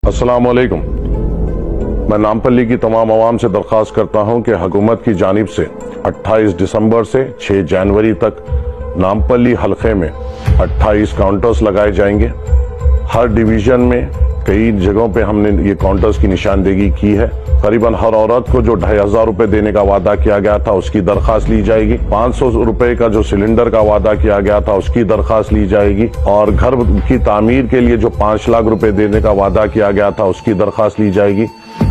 अस्सलाम वालेकुम। मैं नामपल्ली की तमाम आवाम से दरख्वास्त करता हूं कि हुकूमत की जानिब से 28 दिसंबर से 6 जनवरी तक नामपल्ली हलके में 28 काउंटर्स लगाए जाएंगे। हर डिवीजन में कई जगहों पे हमने ये काउंटर्स की निशानदेही की है। करीबन हर औरत को जो 2500 रुपए देने का वादा किया गया था उसकी दरख्वास्त ली जाएगी। 500 रुपए का जो सिलेंडर का वादा किया गया था उसकी दरख्वास्त ली जाएगी। और घर की तामीर के लिए जो 5 लाख रुपए देने का वादा किया गया था उसकी दरख्वास्त ली जाएगी।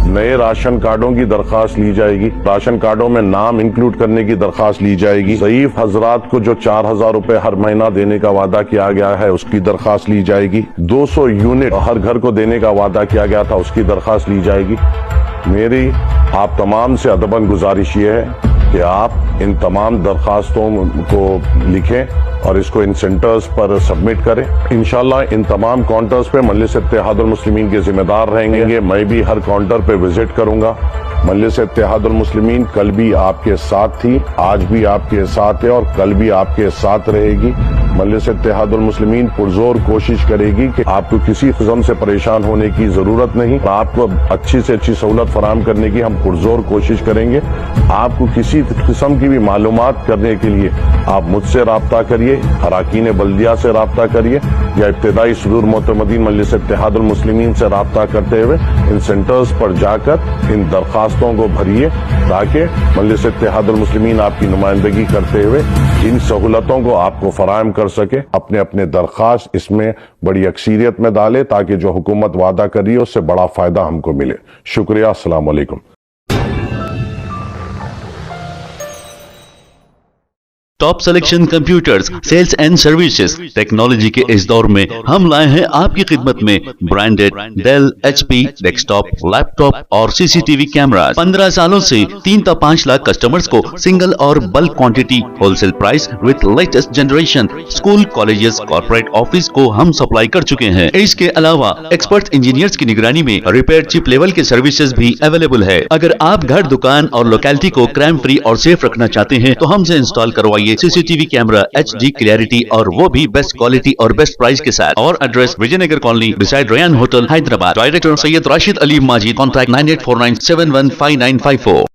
नए राशन कार्डों की दरख्वास्त ली जाएगी। राशन कार्डों में नाम इंक्लूड करने की दरख्वास्त ली जाएगी। ज़ईफ हजरात को जो 4000 रुपए हर महीना देने का वादा किया गया है उसकी दरख्वास्त ली जाएगी। 200 यूनिट हर घर को देने का वादा किया गया था उसकी दरख्वास्त ली जाएगी। मेरी आप तमाम से अदबन गुजारिश ये है कि आप इन तमाम दरख्वास्तों को लिखें और इसको इन सेंटर्स पर सबमिट करें। इंशाल्लाह इन तमाम काउंटर्स पे मजलिस इत्तेहादुल मुस्लिमीन के जिम्मेदार रहेंगे। मैं भी हर काउंटर पे विजिट करूंगा। मजलिस इत्तेहादुल मुस्लिमीन कल भी आपके साथ थी, आज भी आपके साथ है और कल भी आपके साथ रहेगी। मजलिस इत्तेहादुल मुस्लिमीन पुरजोर कोशिश करेगी कि आपको किसी किस्म से परेशान होने की जरूरत नहीं। आपको अच्छी से अच्छी सहूलत फराहम करने की हम पुरजोर कोशिश करेंगे। आपको किसी किस्म की भी मालूमात करने के लिए आप मुझसे राब्ता करिए, अराकीन बल्दिया से राब्ता करिए या इब्तिदाई सुदूर मोतमदीन मजलिस इत्तेहादुल मुस्लिमीन से राब्ता करते हुए इन सेंटर्स पर जाकर इन दरख्वास्तों को भरिए ताकि मजलिस इत्तेहादुल मुस्लिमीन आपकी नुमाइंदगी करते हुए इन सहूलतों को आपको फराहम कर सके। अपने अपने दरख्वास्त इसमें बड़ी अक्सरियत में डाले ताकि जो हुकूमत वादा कर रही है उससे बड़ा फायदा हमको मिले। शुक्रिया। अस्सलाम वालेकुम। Top selection computers sales and services technology के इस दौर में हम लाए हैं आपकी खिदमत में branded Dell, HP desktop, laptop और सीसीटीवी कैमरा। 15 सालों से 3 से 5 लाख कस्टमर्स को सिंगल और bulk quantity wholesale price with latest generation school, colleges, corporate office को हम सप्लाई कर चुके हैं। इसके अलावा एक्सपर्ट इंजीनियर्स की निगरानी में रिपेयर चिप लेवल के सर्विसेज भी अवेलेबल है। अगर आप घर, दुकान और लोकेलिटी को क्राइम फ्री और सेफ रखना चाहते हैं तो हमसे इंस्टॉल करवाइए सीसीटीवी कैमरा HD क्लैरिटी और वो भी बेस्ट क्वालिटी और बेस्ट प्राइस के साथ। और address Vijayanagar colony beside Ryan hotel, Hyderabad. Director Syed Rashid Ali Majid. Contact 9849715954।